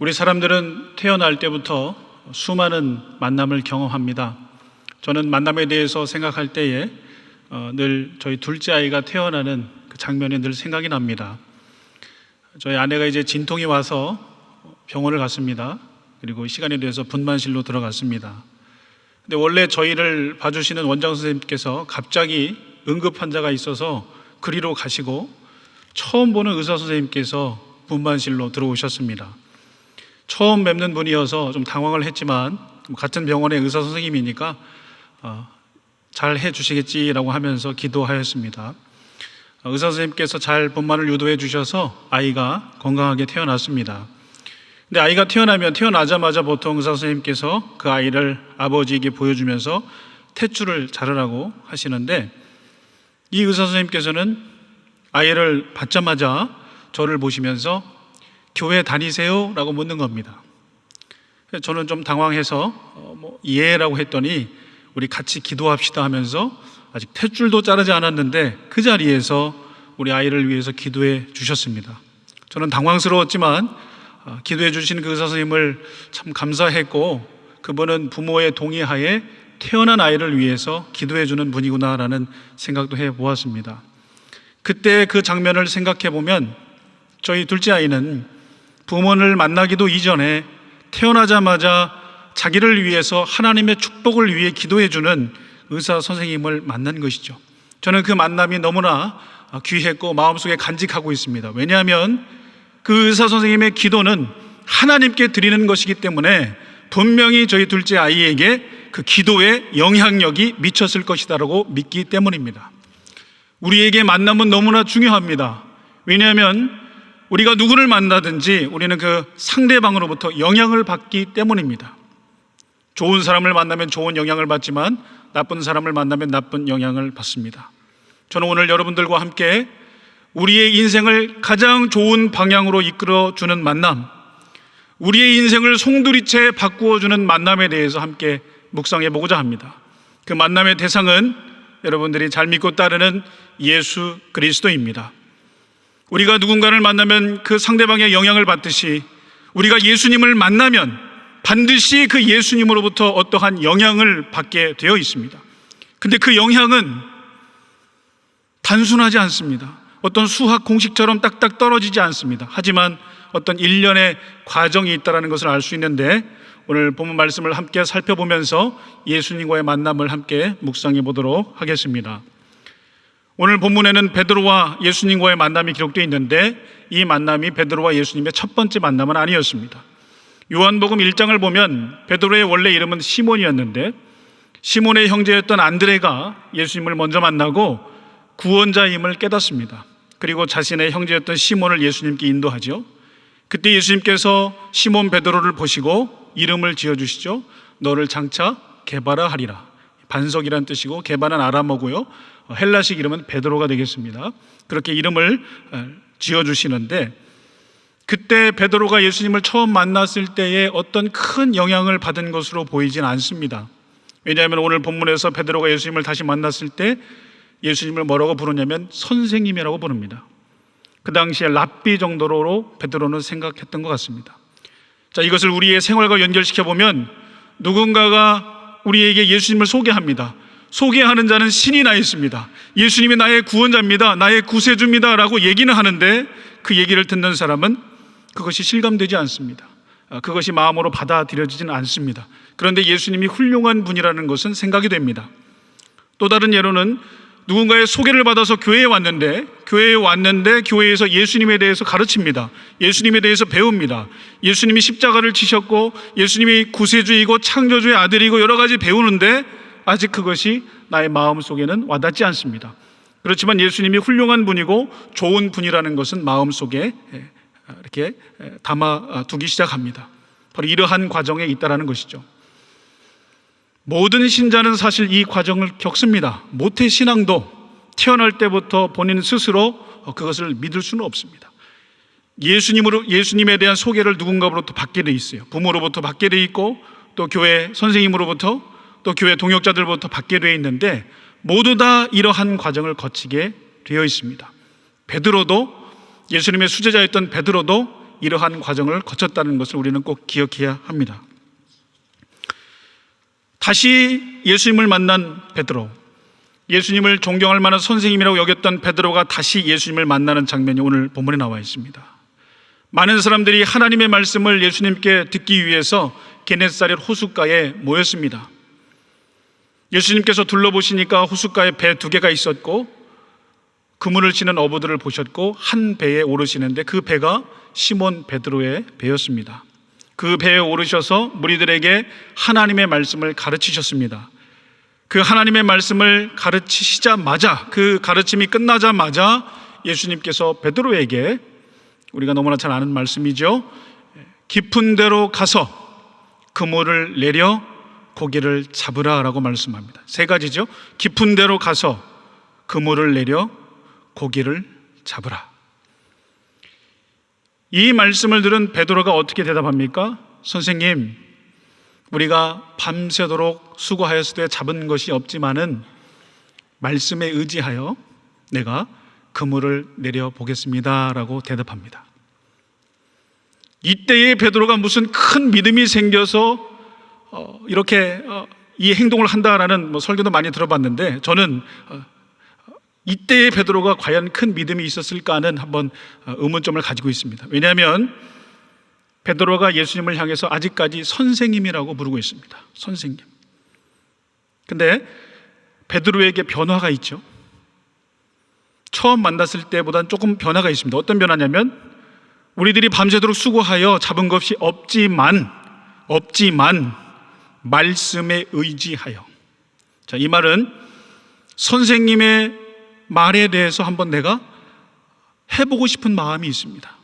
우리 사람들은 태어날 때부터 수많은 만남을 경험합니다. 저는 만남에 대해서 생각할 때에 늘 저희 둘째 아이가 태어나는 그 장면이 늘 생각이 납니다. 저희 아내가 이제 진통이 와서 병원을 갔습니다. 그리고 시간이 돼서 분만실로 들어갔습니다. 근데 원래 저희를 봐주시는 원장 선생님께서 갑자기 응급 환자가 있어서 그리로 가시고 처음 보는 의사 선생님께서 분만실로 들어오셨습니다. 처음 뵙는 분이어서 좀 당황을 했지만 같은 병원의 의사 선생님이니까 잘 해주시겠지라고 하면서 기도하였습니다. 의사 선생님께서 잘 분만을 유도해 주셔서 아이가 건강하게 태어났습니다. 근데 아이가 태어나자마자 보통 의사 선생님께서 그 아이를 아버지에게 보여주면서 탯줄을 자르라고 하시는데, 이 의사 선생님께서는 아이를 받자마자 저를 보시면서 교회 다니세요? 라고 묻는 겁니다. 저는 좀 당황해서 예라고 했더니 우리 같이 기도합시다 하면서 아직 탯줄도 자르지 않았는데 그 자리에서 우리 아이를 위해서 기도해 주셨습니다. 저는 당황스러웠지만 기도해 주신 그 의사 선생님을 참 감사했고, 그분은 부모의 동의하에 태어난 아이를 위해서 기도해 주는 분이구나라는 생각도 해 보았습니다. 그때 그 장면을 생각해 보면 저희 둘째 아이는 부모를 만나기도 이전에 태어나자마자 자기를 위해서 하나님의 축복을 위해 기도해 주는 의사 선생님을 만난 것이죠. 저는 그 만남이 너무나 귀했고 마음속에 간직하고 있습니다. 왜냐하면 그 의사 선생님의 기도는 하나님께 드리는 것이기 때문에 분명히 저희 둘째 아이에게 그 기도의 영향력이 미쳤을 것이다라고 믿기 때문입니다. 우리에게 만남은 너무나 중요합니다. 왜냐하면 우리가 누구를 만나든지 우리는 그 상대방으로부터 영향을 받기 때문입니다. 좋은 사람을 만나면 좋은 영향을 받지만 나쁜 사람을 만나면 나쁜 영향을 받습니다. 저는 오늘 여러분들과 함께 우리의 인생을 가장 좋은 방향으로 이끌어주는 만남, 우리의 인생을 송두리째 바꾸어주는 만남에 대해서 함께 묵상해 보고자 합니다. 그 만남의 대상은 여러분들이 잘 믿고 따르는 예수 그리스도입니다. 우리가 누군가를 만나면 그 상대방의 영향을 받듯이 우리가 예수님을 만나면 반드시 그 예수님으로부터 어떠한 영향을 받게 되어 있습니다. 근데 그 영향은 단순하지 않습니다. 어떤 수학 공식처럼 딱딱 떨어지지 않습니다. 하지만 어떤 일련의 과정이 있다는 것을 알 수 있는데, 오늘 본문 말씀을 함께 살펴보면서 예수님과의 만남을 함께 묵상해 보도록 하겠습니다. 오늘 본문에는 베드로와 예수님과의 만남이 기록되어 있는데, 이 만남이 베드로와 예수님의 첫 번째 만남은 아니었습니다. 요한복음 1장을 보면 베드로의 원래 이름은 시몬이었는데, 시몬의 형제였던 안드레가 예수님을 먼저 만나고 구원자임을 깨닫습니다. 그리고 자신의 형제였던 시몬을 예수님께 인도하죠. 그때 예수님께서 시몬 베드로를 보시고 이름을 지어주시죠. 너를 장차 게바라 하리라. 반석이란 뜻이고 게바는 아람어고요, 헬라식 이름은 베드로가 되겠습니다. 그렇게 이름을 지어주시는데, 그때 베드로가 예수님을 처음 만났을 때에 어떤 큰 영향을 받은 것으로 보이진 않습니다. 왜냐하면 오늘 본문에서 베드로가 예수님을 다시 만났을 때 예수님을 뭐라고 부르냐면 선생님이라고 부릅니다. 그 당시에 랍비 정도로 베드로는 생각했던 것 같습니다. 자, 이것을 우리의 생활과 연결시켜보면 누군가가 우리에게 예수님을 소개합니다. 소개하는 자는 신이 나 있습니다. 예수님이 나의 구원자입니다, 나의 구세주입니다 라고 얘기는 하는데, 그 얘기를 듣는 사람은 그것이 실감되지 않습니다. 그것이 마음으로 받아들여지지는 않습니다. 그런데 예수님이 훌륭한 분이라는 것은 생각이 됩니다. 또 다른 예로는 누군가의 소개를 받아서 교회에 왔는데 교회에서 예수님에 대해서 가르칩니다. 예수님에 대해서 배웁니다. 예수님이 십자가를 지셨고 예수님이 구세주이고 창조주의 아들이고 여러 가지 배우는데 아직 그것이 나의 마음속에는 와닿지 않습니다. 그렇지만 예수님이 훌륭한 분이고 좋은 분이라는 것은 마음속에 이렇게 담아두기 시작합니다. 바로 이러한 과정에 있다는 것이죠. 모든 신자는 사실 이 과정을 겪습니다. 모태신앙도 태어날 때부터 본인 스스로 그것을 믿을 수는 없습니다. 예수님에 대한 소개를 누군가로부터 받게 돼 있어요. 부모로부터 받게 돼 있고, 또 교회 선생님으로부터, 또 교회 동역자들부터 받게 돼 있는데, 모두 다 이러한 과정을 거치게 되어 있습니다. 베드로도, 예수님의 수제자였던 베드로도 이러한 과정을 거쳤다는 것을 우리는 꼭 기억해야 합니다. 다시 예수님을 만난 베드로, 예수님을 존경할 만한 선생님이라고 여겼던 베드로가 다시 예수님을 만나는 장면이 오늘 본문에 나와 있습니다. 많은 사람들이 하나님의 말씀을 예수님께 듣기 위해서 게네사렛 호숫가에 모였습니다. 예수님께서 둘러보시니까 호숫가에 배 2개가 있었고 그물을 치는 어부들을 보셨고 한 배에 오르시는데 그 배가 시몬 베드로의 배였습니다. 그 배에 오르셔서 무리들에게 하나님의 말씀을 가르치셨습니다. 그 하나님의 말씀을 가르치시자마자, 그 가르침이 끝나자마자 예수님께서 베드로에게, 우리가 너무나 잘 아는 말씀이죠, 깊은 데로 가서 그물을 내려 고기를 잡으라 라고 말씀합니다. 3가지죠. 깊은 데로 가서 그물을 내려 고기를 잡으라. 이 말씀을 들은 베드로가 어떻게 대답합니까? 선생님, 우리가 밤새도록 수고하였을 때 잡은 것이 없지만은 말씀에 의지하여 내가 그물을 내려보겠습니다 라고 대답합니다. 이때에 베드로가 무슨 큰 믿음이 생겨서 이렇게 이 행동을 한다라는 설교도 많이 들어봤는데, 저는 이때의 베드로가 과연 큰 믿음이 있었을까는 한번 의문점을 가지고 있습니다. 왜냐하면 베드로가 예수님을 향해서 아직까지 선생님이라고 부르고 있습니다. 선생님. 근데 베드로에게 변화가 있죠. 처음 만났을 때보다는 조금 변화가 있습니다. 어떤 변화냐면, 우리들이 밤새도록 수고하여 잡은 것이 없지만 말씀에 의지하여. 자, 이 말은 선생님의 말에 대해서 한번 내가 해보고 싶은 마음이 있습니다.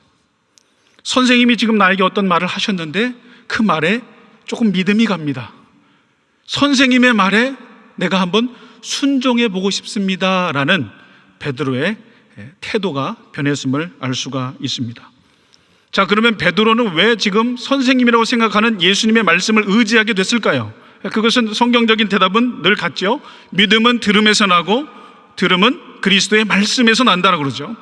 선생님이 지금 나에게 어떤 말을 하셨는데 그 말에 조금 믿음이 갑니다. 선생님의 말에 내가 한번 순종해 보고 싶습니다 라는 베드로의 태도가 변했음을 알 수가 있습니다. 자, 그러면 베드로는 왜 지금 선생님이라고 생각하는 예수님의 말씀을 의지하게 됐을까요? 그것은 성경적인 대답은 늘 같죠. 믿음은 들음에서 나고 들음은 그리스도의 말씀에서 난다라고 그러죠.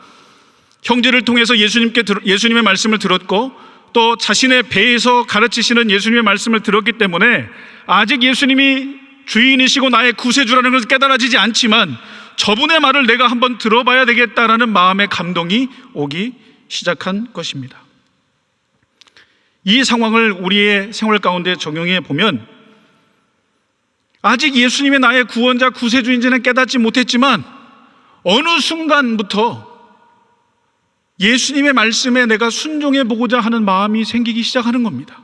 형제를 통해서 예수님의 말씀을 들었고 또 자신의 배에서 가르치시는 예수님의 말씀을 들었기 때문에 아직 예수님이 주인이시고 나의 구세주라는 것을 깨달아지지 않지만 저분의 말을 내가 한번 들어봐야 되겠다라는 마음의 감동이 오기 시작한 것입니다. 이 상황을 우리의 생활 가운데 적용해 보면 아직 예수님의 나의 구원자 구세주인지는 깨닫지 못했지만 어느 순간부터 예수님의 말씀에 내가 순종해 보고자 하는 마음이 생기기 시작하는 겁니다.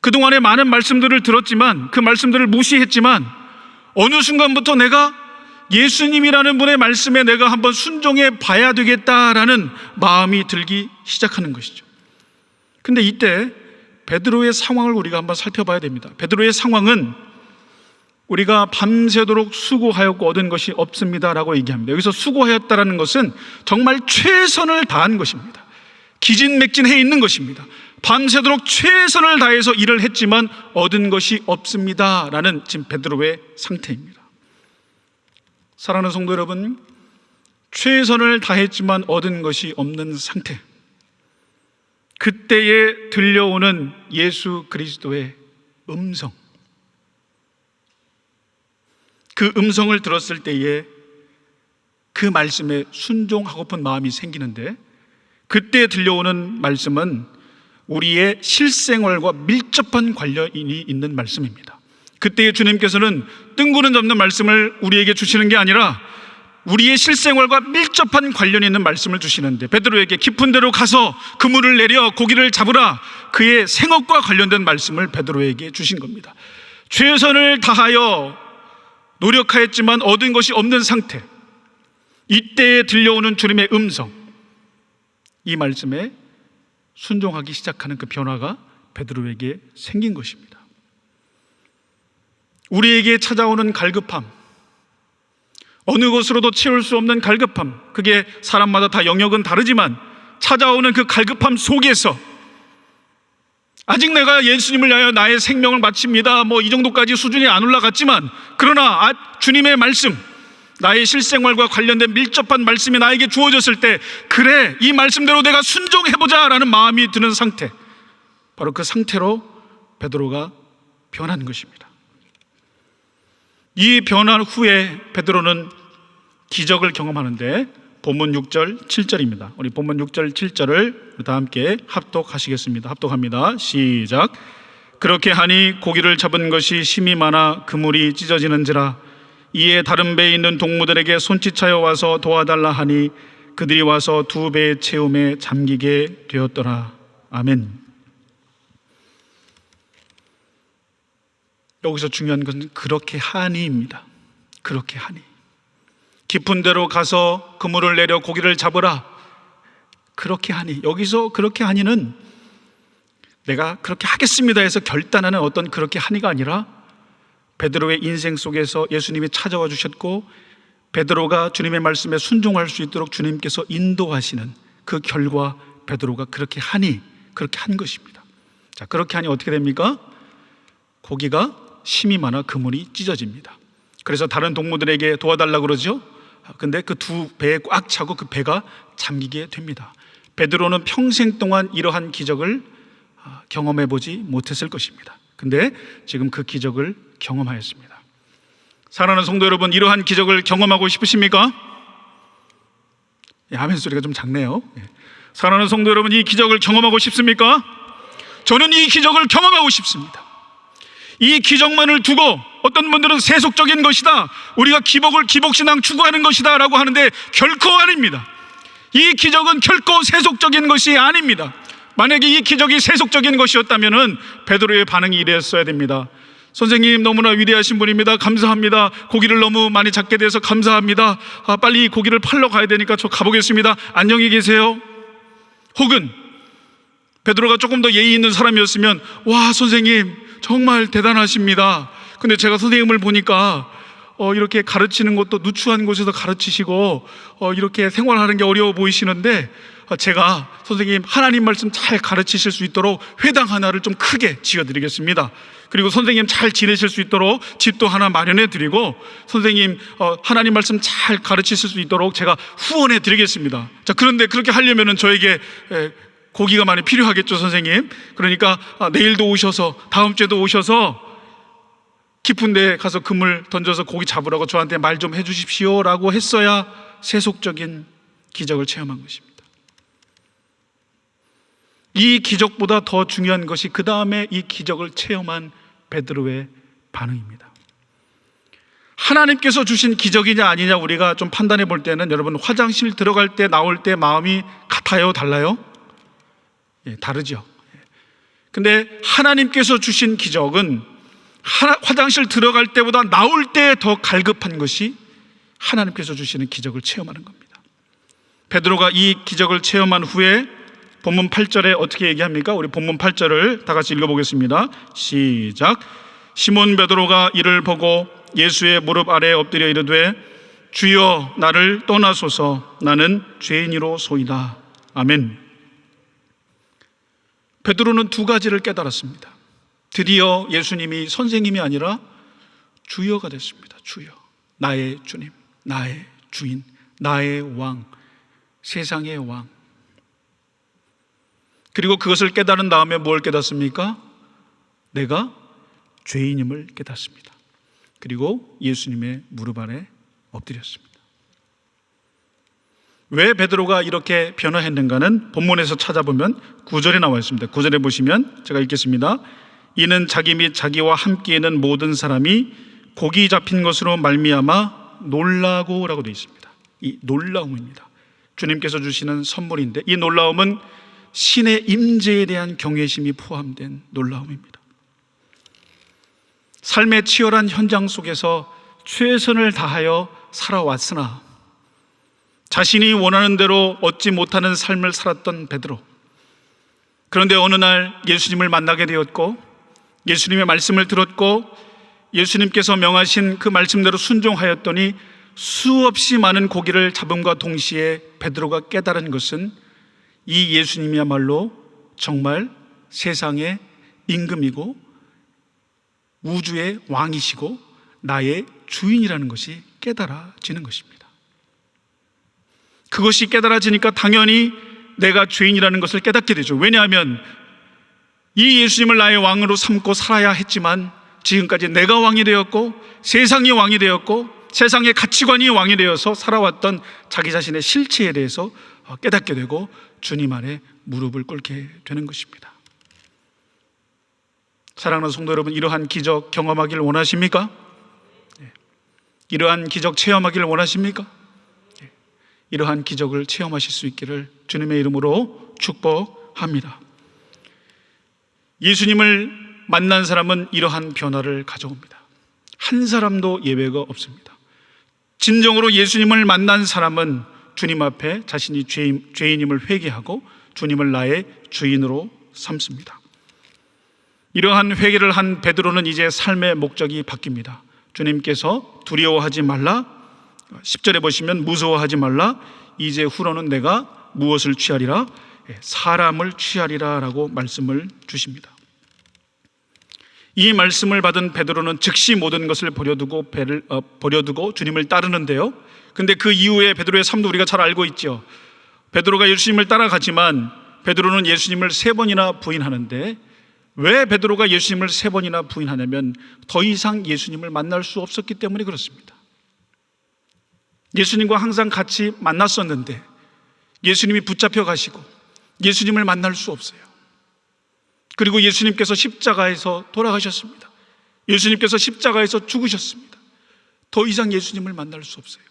그동안에 많은 말씀들을 들었지만 그 말씀들을 무시했지만 어느 순간부터 내가 예수님이라는 분의 말씀에 내가 한번 순종해 봐야 되겠다라는 마음이 들기 시작하는 것이죠. 근데 이때 베드로의 상황을 우리가 한번 살펴봐야 됩니다. 베드로의 상황은 우리가 밤새도록 수고하였고 얻은 것이 없습니다라고 얘기합니다. 여기서 수고하였다라는 것은 정말 최선을 다한 것입니다. 기진맥진해 있는 것입니다. 밤새도록 최선을 다해서 일을 했지만 얻은 것이 없습니다라는 지금 베드로의 상태입니다. 사랑하는 성도 여러분, 최선을 다했지만 얻은 것이 없는 상태, 그때에 들려오는 예수 그리스도의 음성, 그 음성을 들었을 때에 그 말씀에 순종하고픈 마음이 생기는데, 그때 들려오는 말씀은 우리의 실생활과 밀접한 관련이 있는 말씀입니다. 그때에 주님께서는 뜬구름 잡는 말씀을 우리에게 주시는 게 아니라 우리의 실생활과 밀접한 관련이 있는 말씀을 주시는데, 베드로에게 깊은 데로 가서 그물을 내려 고기를 잡으라, 그의 생업과 관련된 말씀을 베드로에게 주신 겁니다. 최선을 다하여 노력하였지만 얻은 것이 없는 상태, 이때에 들려오는 주님의 음성, 이 말씀에 순종하기 시작하는 그 변화가 베드로에게 생긴 것입니다. 우리에게 찾아오는 갈급함, 어느 것으로도 채울 수 없는 갈급함, 그게 사람마다 다 영역은 다르지만 찾아오는 그 갈급함 속에서 아직 내가 예수님을 위하여 나의 생명을 바칩니다, 이 정도까지 수준이 안 올라갔지만, 그러나 주님의 말씀, 나의 실생활과 관련된 밀접한 말씀이 나에게 주어졌을 때, 그래, 이 말씀대로 내가 순종해보자 라는 마음이 드는 상태, 바로 그 상태로 베드로가 변한 것입니다. 이 변화 후에 베드로는 기적을 경험하는데, 본문 6절 7절입니다 우리 본문 6절 7절을 다 함께 합독하시겠습니다. 합독합니다. 시작. 그렇게 하니 고기를 잡은 것이 심히 많아 그물이 찢어지는지라. 이에 다른 배에 있는 동무들에게 손짓하여 와서 도와달라 하니 그들이 와서 두 배의 채움에 잠기게 되었더라. 아멘. 여기서 중요한 것은 그렇게 하니입니다. 그렇게 하니. 깊은 데로 가서 그물을 내려 고기를 잡으라. 그렇게 하니. 여기서 그렇게 하니는 내가 그렇게 하겠습니다 해서 결단하는 어떤 그렇게 하니가 아니라, 베드로의 인생 속에서 예수님이 찾아와 주셨고 베드로가 주님의 말씀에 순종할 수 있도록 주님께서 인도하시는 그 결과, 베드로가 그렇게 하니, 그렇게 한 것입니다. 자, 그렇게 하니 어떻게 됩니까? 고기가 심이 많아 그물이 찢어집니다. 그래서 다른 동무들에게 도와달라고 그러죠. 근데 그 두 배에 꽉 차고 그 배가 잠기게 됩니다. 베드로는 평생 동안 이러한 기적을 경험해 보지 못했을 것입니다. 근데 지금 그 기적을 경험하였습니다. 사랑하는 성도 여러분, 이러한 기적을 경험하고 싶으십니까? 아멘 소리가 좀 작네요. 사랑하는 성도 여러분, 이 기적을 경험하고 싶습니까? 저는 이 기적을 경험하고 싶습니다. 이 기적만을 두고 어떤 분들은 세속적인 것이다, 우리가 기복신앙 추구하는 것이다 라고 하는데 결코 아닙니다. 이 기적은 결코 세속적인 것이 아닙니다. 만약에 이 기적이 세속적인 것이었다면 베드로의 반응이 이랬어야 됩니다. 선생님, 너무나 위대하신 분입니다. 감사합니다. 고기를 너무 많이 잡게 돼서 감사합니다. 빨리 이 고기를 팔러 가야 되니까 저 가보겠습니다. 안녕히 계세요. 혹은 베드로가 조금 더 예의 있는 사람이었으면, 와, 선생님 정말 대단하십니다. 근데 제가 선생님을 보니까 이렇게 가르치는 것도 누추한 곳에서 가르치시고 이렇게 생활하는 게 어려워 보이시는데, 제가 선생님 하나님 말씀 잘 가르치실 수 있도록 회당 하나를 좀 크게 지어드리겠습니다. 그리고 선생님 잘 지내실 수 있도록 집도 하나 마련해 드리고, 선생님 하나님 말씀 잘 가르치실 수 있도록 제가 후원해 드리겠습니다. 자, 그런데 그렇게 하려면은 저에게 고기가 많이 필요하겠죠, 선생님. 그러니까 내일도 오셔서, 다음 주에도 오셔서 깊은 데 가서 그물 던져서 고기 잡으라고 저한테 말 좀 해주십시오 라고 했어야 세속적인 기적을 체험한 것입니다. 이 기적보다 더 중요한 것이 그 다음에 이 기적을 체험한 베드로의 반응입니다. 하나님께서 주신 기적이냐 아니냐 우리가 좀 판단해 볼 때는, 여러분 화장실 들어갈 때 나올 때 마음이 같아요, 달라요? 다르죠. 근데 하나님께서 주신 기적은 화장실 들어갈 때보다 나올 때 더 갈급한 것이 하나님께서 주시는 기적을 체험하는 겁니다. 베드로가 이 기적을 체험한 후에 본문 8절에 어떻게 얘기합니까? 우리 본문 8절을 다 같이 읽어보겠습니다. 시작. 시몬 베드로가 이를 보고 예수의 무릎 아래에 엎드려 이르되 주여 나를 떠나소서 나는 죄인이로소이다. 아멘. 베드로는 두 가지를 깨달았습니다. 드디어 예수님이 선생님이 아니라 주여가 됐습니다. 주여, 나의 주님, 나의 주인, 나의 왕, 세상의 왕. 그리고 그것을 깨달은 다음에 뭘 깨닫습니까? 내가 죄인임을 깨닫습니다. 그리고 예수님의 무릎 아래 엎드렸습니다. 왜 베드로가 이렇게 변화했는가는 본문에서 찾아보면 9절에 나와 있습니다. 9절에 보시면 제가 읽겠습니다. 이는 자기 및 자기와 함께 있는 모든 사람이 고기 잡힌 것으로 말미암아 놀라고 라고 되어 있습니다. 이 놀라움입니다. 주님께서 주시는 선물인데, 이 놀라움은 신의 임재에 대한 경외심이 포함된 놀라움입니다. 삶의 치열한 현장 속에서 최선을 다하여 살아왔으나 자신이 원하는 대로 얻지 못하는 삶을 살았던 베드로, 그런데 어느 날 예수님을 만나게 되었고 예수님의 말씀을 들었고 예수님께서 명하신 그 말씀대로 순종하였더니 수없이 많은 고기를 잡음과 동시에 베드로가 깨달은 것은 이 예수님이야말로 정말 세상의 임금이고 우주의 왕이시고 나의 주인이라는 것이 깨달아지는 것입니다. 그것이 깨달아지니까 당연히 내가 죄인이라는 것을 깨닫게 되죠. 왜냐하면 이 예수님을 나의 왕으로 삼고 살아야 했지만 지금까지 내가 왕이 되었고 세상이 왕이 되었고 세상의 가치관이 왕이 되어서 살아왔던 자기 자신의 실체에 대해서 깨닫게 되고 주님 안에 무릎을 꿇게 되는 것입니다. 사랑하는 성도 여러분, 이러한 기적 경험하기를 원하십니까? 이러한 기적 체험하기를 원하십니까? 이러한 기적을 체험하실 수 있기를 주님의 이름으로 축복합니다. 예수님을 만난 사람은 이러한 변화를 가져옵니다. 한 사람도 예외가 없습니다. 진정으로 예수님을 만난 사람은 주님 앞에 자신이 죄인임을 회개하고 주님을 나의 주인으로 삼습니다. 이러한 회개를 한 베드로는 이제 삶의 목적이 바뀝니다. 주님께서 두려워하지 말라, 10절에 보시면 무서워하지 말라, 이제 후로는 내가 무엇을 취하리라? 사람을 취하리라 라고 말씀을 주십니다. 이 말씀을 받은 베드로는 즉시 모든 것을 버려두고 주님을 따르는데요. 근데 그 이후에 베드로의 삶도 우리가 잘 알고 있죠. 베드로가 예수님을 따라가지만 베드로는 예수님을 3번이나 부인하는데, 왜 베드로가 예수님을 3번이나 부인하냐면 더 이상 예수님을 만날 수 없었기 때문에 그렇습니다. 예수님과 항상 같이 만났었는데 예수님이 붙잡혀 가시고 예수님을 만날 수 없어요. 그리고 예수님께서 십자가에서 돌아가셨습니다. 예수님께서 십자가에서 죽으셨습니다. 더 이상 예수님을 만날 수 없어요.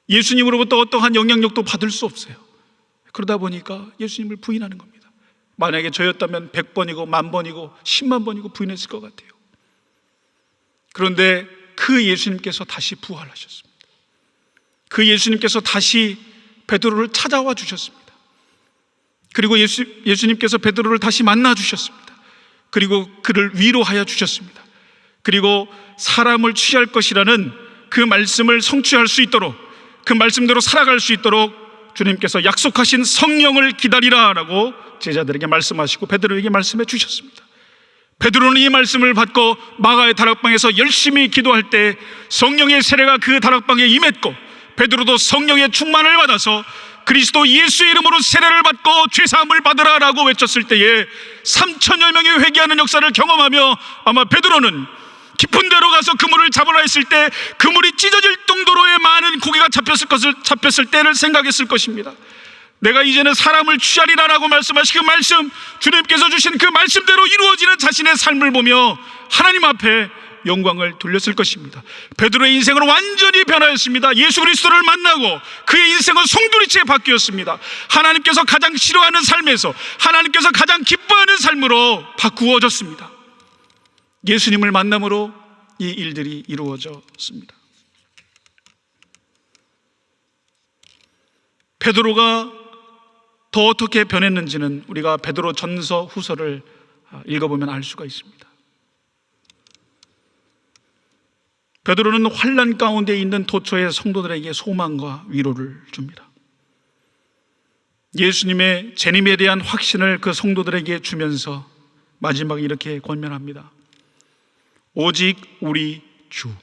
예수님으로부터 어떠한 영향력도 받을 수 없어요. 그러다 보니까 예수님을 부인하는 겁니다. 만약에 저였다면 100번이고 10,000번이고 10만 번이고 부인했을 것 같아요. 그런데 그 예수님께서 다시 부활하셨습니다. 그 예수님께서 다시 베드로를 찾아와 주셨습니다. 그리고 예수님께서 베드로를 다시 만나 주셨습니다. 그리고 그를 위로하여 주셨습니다. 그리고 사람을 취할 것이라는 그 말씀을 성취할 수 있도록, 그 말씀대로 살아갈 수 있도록 주님께서 약속하신 성령을 기다리라 라고 제자들에게 말씀하시고 베드로에게 말씀해 주셨습니다. 베드로는 이 말씀을 받고 마가의 다락방에서 열심히 기도할 때 성령의 세례가 그 다락방에 임했고, 베드로도 성령의 충만을 받아서 그리스도 예수의 이름으로 세례를 받고 죄사함을 받으라 라고 외쳤을 때에 3,000여 명이 회개하는 역사를 경험하며, 아마 베드로는 깊은 데로 가서 그물을 잡으라 했을 때 그물이 찢어질 정도로의 많은 고기가 잡혔을 때를 생각했을 것입니다. 내가 이제는 사람을 취하리라 라고 말씀하신 그 말씀, 주님께서 주신 그 말씀대로 이루어지는 자신의 삶을 보며 하나님 앞에 영광을 돌렸을 것입니다. 베드로의 인생은 완전히 변하였습니다. 예수 그리스도를 만나고 그의 인생은 송두리째 바뀌었습니다. 하나님께서 가장 싫어하는 삶에서 하나님께서 가장 기뻐하는 삶으로 바꾸어졌습니다. 예수님을 만남으로 이 일들이 이루어졌습니다. 베드로가 더 어떻게 변했는지는 우리가 베드로 전서 후서를 읽어보면 알 수가 있습니다. 베드로는 환난 가운데 있는 도처의 성도들에게 소망과 위로를 줍니다. 예수님의 재림에 대한 확신을 그 성도들에게 주면서 마지막에 이렇게 권면합니다. 오직 우리 주.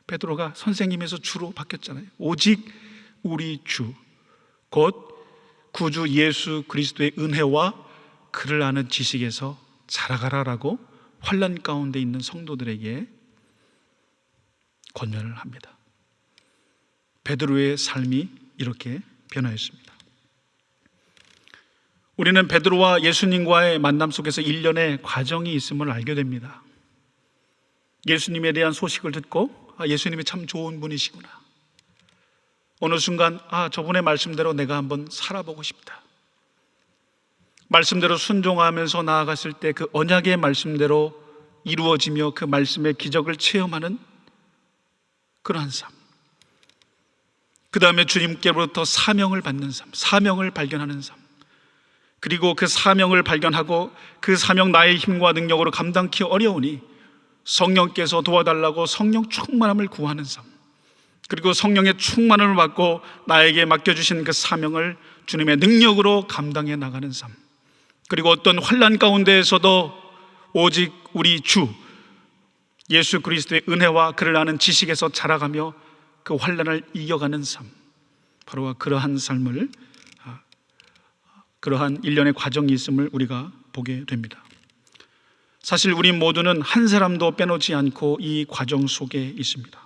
베드로가 선생님에서 주로 바뀌었잖아요. 오직 우리 주, 곧 구주 예수 그리스도의 은혜와 그를 아는 지식에서 자라가라라고 환난 가운데 있는 성도들에게 권면을 합니다. 베드로의 삶이 이렇게 변화했습니다. 우리는 베드로와 예수님과의 만남 속에서 일련의 과정이 있음을 알게 됩니다. 예수님에 대한 소식을 듣고 예수님이 참 좋은 분이시구나. 어느 순간 저분의 말씀대로 내가 한번 살아보고 싶다. 말씀대로 순종하면서 나아갔을 때 그 언약의 말씀대로 이루어지며 그 말씀의 기적을 체험하는 그러한 삶. 그 다음에 주님께로부터 사명을 받는 삶, 사명을 발견하는 삶. 그리고 그 사명을 발견하고 그 사명 나의 힘과 능력으로 감당하기 어려우니 성령께서 도와달라고 성령 충만함을 구하는 삶. 그리고 성령의 충만함을 받고 나에게 맡겨주신 그 사명을 주님의 능력으로 감당해 나가는 삶. 그리고 어떤 환난 가운데에서도 오직 우리 주, 예수 그리스도의 은혜와 그를 아는 지식에서 자라가며 그 환난을 이겨가는 삶, 바로 그러한 삶을, 그러한 일련의 과정이 있음을 우리가 보게 됩니다. 사실 우리 모두는 한 사람도 빼놓지 않고 이 과정 속에 있습니다.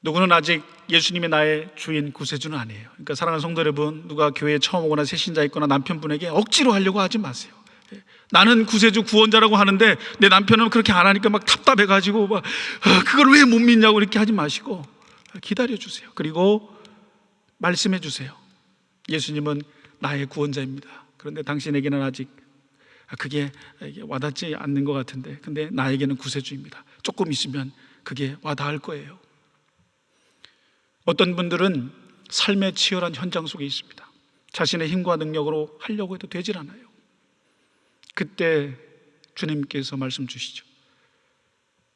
누구는 아직 예수님이 나의 주인 구세주는 아니에요. 그러니까 사랑하는 성도 여러분, 누가 교회에 처음 오거나 새신자 있거나 남편분에게 억지로 하려고 하지 마세요. 나는 구세주 구원자라고 하는데 내 남편은 그렇게 안 하니까 막 답답해가지고 막 그걸 왜 못 믿냐고 이렇게 하지 마시고 기다려주세요. 그리고 말씀해 주세요. 예수님은 나의 구원자입니다. 그런데 당신에게는 아직 그게 와닿지 않는 것 같은데, 근데 나에게는 구세주입니다. 조금 있으면 그게 와닿을 거예요. 어떤 분들은 삶의 치열한 현장 속에 있습니다. 자신의 힘과 능력으로 하려고 해도 되질 않아요. 그때 주님께서 말씀 주시죠.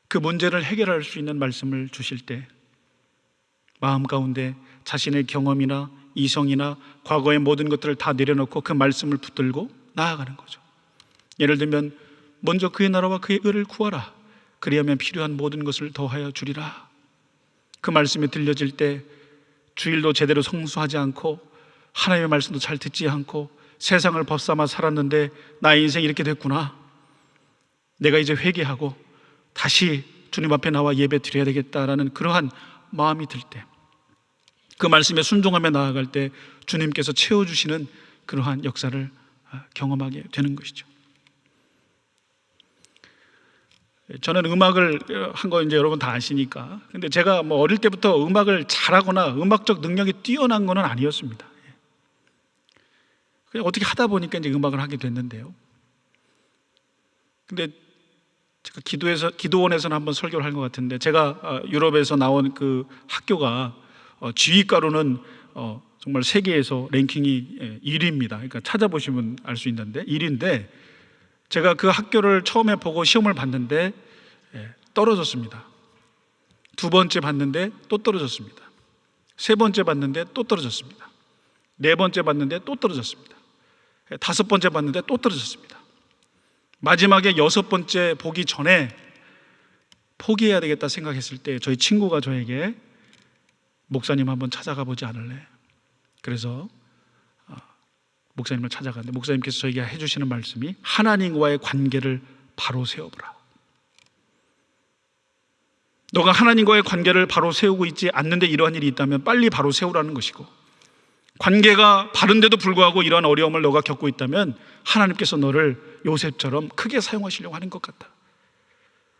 그 문제를 해결할 수 있는 말씀을 주실 때 마음 가운데 자신의 경험이나 이성이나 과거의 모든 것들을 다 내려놓고 그 말씀을 붙들고 나아가는 거죠. 예를 들면 먼저 그의 나라와 그의 의를 구하라. 그리하면 필요한 모든 것을 더하여 주리라. 그 말씀이 들려질 때 주일도 제대로 성수하지 않고 하나님의 말씀도 잘 듣지 않고 세상을 벗삼아 살았는데 나의 인생이 이렇게 됐구나. 내가 이제 회개하고 다시 주님 앞에 나와 예배 드려야 되겠다라는 그러한 마음이 들 때, 그 말씀에 순종하며 나아갈 때 주님께서 채워주시는 그러한 역사를 경험하게 되는 것이죠. 저는 음악을 한 거 이제 여러분 다 아시니까. 근데 제가 뭐 어릴 때부터 음악을 잘하거나 음악적 능력이 뛰어난 거는 아니었습니다. 그냥 어떻게 하다 보니까 이제 음악을 하게 됐는데요. 근데 제가 기도원에서는 한번 설교를 한 것 같은데, 제가 유럽에서 나온 그 학교가 지휘과로는 정말 세계에서 랭킹이 1위입니다. 그러니까 찾아보시면 알 수 있는데 1위인데, 제가 그 학교를 처음에 보고 시험을 봤는데 떨어졌습니다. 두 번째 봤는데 또 떨어졌습니다. 세 번째 봤는데 또 떨어졌습니다. 네 번째 봤는데 또 떨어졌습니다. 다섯 번째 봤는데 또 떨어졌습니다. 마지막에 여섯 번째 보기 전에 포기해야 되겠다 생각했을 때 저희 친구가 저에게 목사님 한번 찾아가 보지 않을래? 그래서 목사님을 찾아갔는데 목사님께서 저에게 해주시는 말씀이 하나님과의 관계를 바로 세워보라. 너가 하나님과의 관계를 바로 세우고 있지 않는데 이러한 일이 있다면 빨리 바로 세우라는 것이고, 관계가 바른데도 불구하고 이러한 어려움을 너가 겪고 있다면 하나님께서 너를 요셉처럼 크게 사용하시려고 하는 것 같다.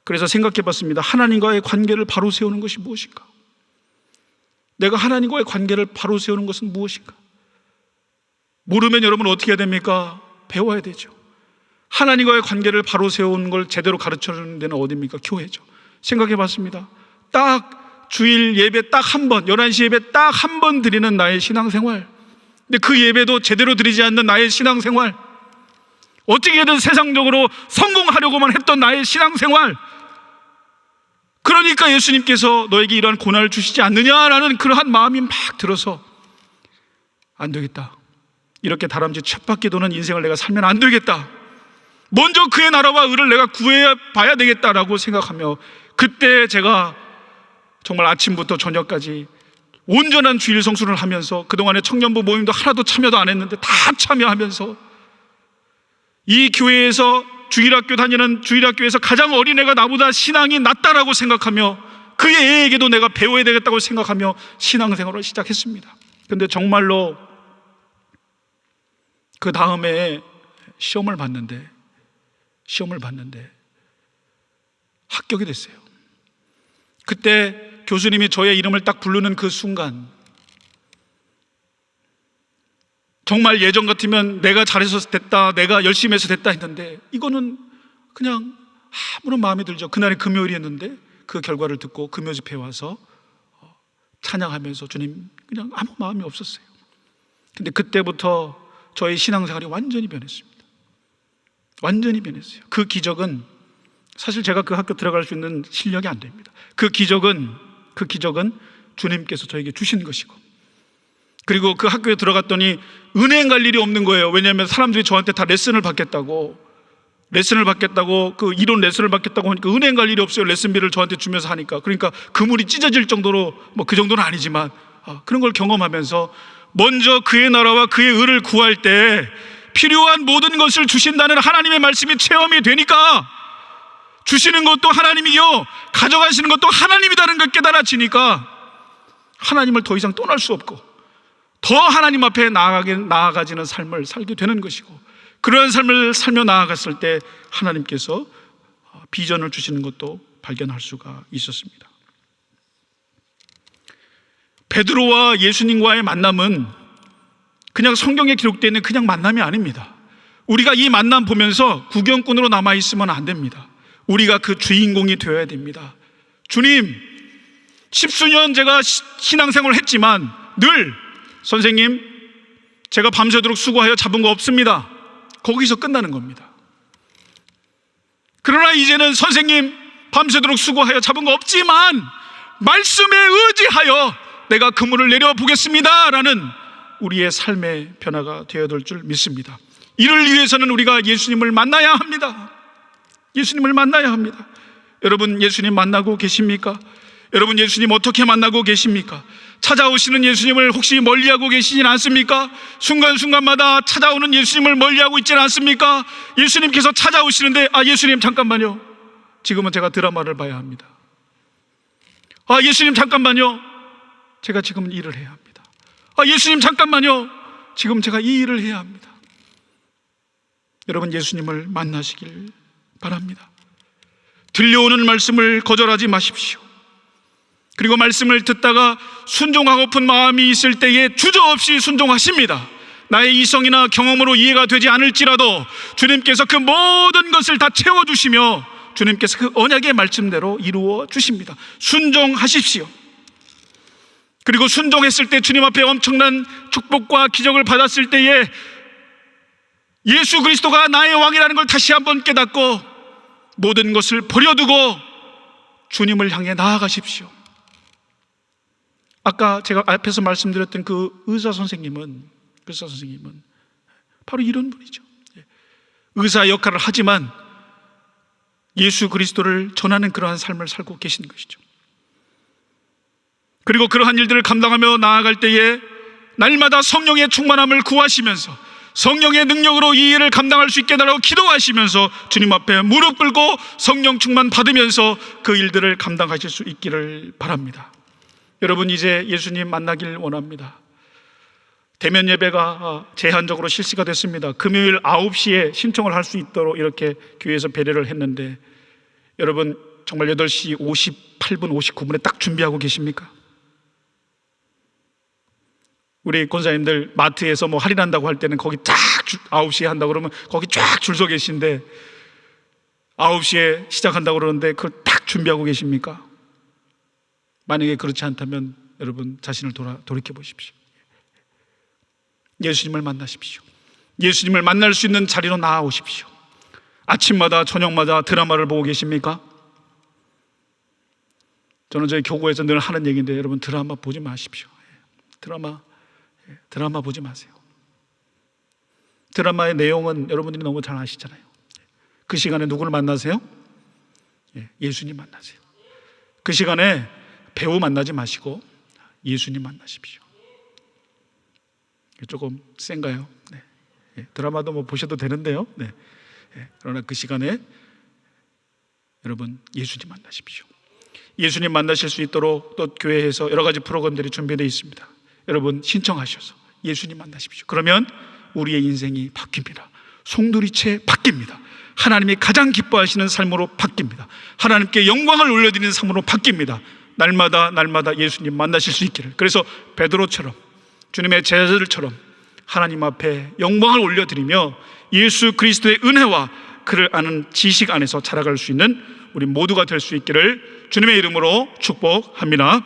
그래서 생각해 봤습니다. 하나님과의 관계를 바로 세우는 것이 무엇인가? 내가 하나님과의 관계를 바로 세우는 것은 무엇인가? 모르면 여러분 어떻게 해야 됩니까? 배워야 되죠. 하나님과의 관계를 바로 세우는 걸 제대로 가르쳐주는 데는 어디입니까? 교회죠. 생각해 봤습니다. 딱 주일 예배 딱 한 번, 11시 예배 딱 한 번 드리는 나의 신앙생활, 근데 그 예배도 제대로 드리지 않는 나의 신앙생활, 어떻게든 세상적으로 성공하려고만 했던 나의 신앙생활, 그러니까 예수님께서 너에게 이러한 고난을 주시지 않느냐라는 그러한 마음이 막 들어서 안 되겠다, 이렇게 다람쥐 쳇바퀴 도는 인생을 내가 살면 안 되겠다, 먼저 그의 나라와 의를 내가 구해 봐야 되겠다라고 생각하며, 그때 제가 정말 아침부터 저녁까지 온전한 주일 성수를 하면서, 그동안에 청년부 모임도 하나도 참여도 안 했는데 다 참여하면서, 이 교회에서 주일학교 다니는 주일학교에서 가장 어린 애가 나보다 신앙이 낫다라고 생각하며 그 애에게도 내가 배워야 되겠다고 생각하며 신앙생활을 시작했습니다. 근데 정말로 그 다음에 시험을 봤는데 합격이 됐어요. 그때 교수님이 저의 이름을 딱 부르는 그 순간, 정말 예전 같으면 내가 잘해서 됐다, 내가 열심히 해서 됐다 했는데, 이거는 그냥 아무런 마음이 들죠. 그날이 금요일이었는데 그 결과를 듣고 금요 집회에 와서 찬양하면서 주님, 그냥 아무 마음이 없었어요. 근데 그때부터 저의 신앙생활이 완전히 변했습니다. 완전히 변했어요. 그 기적은 사실 제가 그 학교 들어갈 수 있는 실력이 안 됩니다. 그 기적은 주님께서 저에게 주신 것이고, 그리고 그 학교에 들어갔더니 은행 갈 일이 없는 거예요. 왜냐하면 사람들이 저한테 다 레슨을 받겠다고 레슨을 받겠다고, 그 이론 레슨을 받겠다고 하니까 은행 갈 일이 없어요. 레슨비를 저한테 주면서 하니까. 그러니까 그물이 찢어질 정도로, 뭐 그 정도는 아니지만 그런 걸 경험하면서 먼저 그의 나라와 그의 의를 구할 때 필요한 모든 것을 주신다는 하나님의 말씀이 체험이 되니까, 주시는 것도 하나님이요 가져가시는 것도 하나님이라는 걸 깨달아지니까 하나님을 더 이상 떠날 수 없고 더 하나님 앞에 나아가지는 삶을 살게 되는 것이고, 그런 삶을 살며 나아갔을 때 하나님께서 비전을 주시는 것도 발견할 수가 있었습니다. 베드로와 예수님과의 만남은 그냥 성경에 기록되어 있는 그냥 만남이 아닙니다. 우리가 이 만남 보면서 구경꾼으로 남아있으면 안 됩니다. 우리가 그 주인공이 되어야 됩니다. 주님, 10수년 제가 신앙생활을 했지만 늘 선생님, 제가 밤새도록 수고하여 잡은 거 없습니다. 거기서 끝나는 겁니다. 그러나 이제는 선생님, 밤새도록 수고하여 잡은 거 없지만 말씀에 의지하여 내가 그물을 내려보겠습니다 라는 우리의 삶의 변화가 되어야 될 줄 믿습니다. 이를 위해서는 우리가 예수님을 만나야 합니다. 예수님을 만나야 합니다. 여러분, 예수님 만나고 계십니까? 여러분, 예수님 어떻게 만나고 계십니까? 찾아오시는 예수님을 혹시 멀리하고 계시진 않습니까? 순간순간마다 찾아오는 예수님을 멀리하고 있지는 않습니까? 예수님께서 찾아오시는데, 예수님 잠깐만요, 지금은 제가 드라마를 봐야 합니다. 예수님 잠깐만요, 제가 지금 일을 해야 합니다. 예수님 잠깐만요, 지금 제가 이 일을 해야 합니다. 여러분, 예수님을 만나시길 바랍니다. 들려오는 말씀을 거절하지 마십시오. 그리고 말씀을 듣다가 순종하고픈 마음이 있을 때에 주저없이 순종하십니다. 나의 이성이나 경험으로 이해가 되지 않을지라도 주님께서 그 모든 것을 다 채워주시며 주님께서 그 언약의 말씀대로 이루어 주십니다. 순종하십시오. 그리고 순종했을 때 주님 앞에 엄청난 축복과 기적을 받았을 때에 예수 그리스도가 나의 왕이라는 걸 다시 한번 깨닫고 모든 것을 버려두고 주님을 향해 나아가십시오. 아까 제가 앞에서 말씀드렸던 그 의사 선생님은 바로 이런 분이죠. 의사 역할을 하지만 예수 그리스도를 전하는 그러한 삶을 살고 계신 것이죠. 그리고 그러한 일들을 감당하며 나아갈 때에 날마다 성령의 충만함을 구하시면서 성령의 능력으로 이 일을 감당할 수 있게 달라고 기도하시면서 주님 앞에 무릎 꿇고 성령 충만 받으면서 그 일들을 감당하실 수 있기를 바랍니다. 여러분, 이제 예수님 만나길 원합니다. 대면 예배가 제한적으로 실시가 됐습니다. 금요일 9시에 신청을 할 수 있도록 이렇게 교회에서 배려를 했는데, 여러분 정말 8시 58분 59분에 딱 준비하고 계십니까? 우리 권사님들 마트에서 뭐 할인한다고 할 때는 거기 딱 9시에 한다고 그러면 거기 쫙 줄 서 계신데 9시에 시작한다고 그러는데 그걸 딱 준비하고 계십니까? 만약에 그렇지 않다면 여러분 자신을 돌이켜 보십시오. 예수님을 만나십시오. 예수님을 만날 수 있는 자리로 나아오십시오. 아침마다 저녁마다 드라마를 보고 계십니까? 저는 저희 교구에서 늘 하는 얘기인데, 여러분 드라마 보지 마십시오. 드라마 보지 마세요. 드라마의 내용은 여러분들이 너무 잘 아시잖아요. 그 시간에 누구를 만나세요? 예수님 만나세요. 그 시간에 배우 만나지 마시고 예수님 만나십시오. 조금 센가요? 네. 드라마도 뭐 보셔도 되는데요. 네. 그러나 그 시간에 여러분 예수님 만나십시오. 예수님 만나실 수 있도록 또 교회에서 여러 가지 프로그램들이 준비되어 있습니다. 여러분 신청하셔서 예수님 만나십시오. 그러면 우리의 인생이 바뀝니다. 송두리째 바뀝니다. 하나님이 가장 기뻐하시는 삶으로 바뀝니다. 하나님께 영광을 올려드리는 삶으로 바뀝니다. 날마다 예수님 만나실 수 있기를. 그래서 베드로처럼, 주님의 제자들처럼 하나님 앞에 영광을 올려드리며 예수 그리스도의 은혜와 그를 아는 지식 안에서 자라갈 수 있는 우리 모두가 될 수 있기를 주님의 이름으로 축복합니다.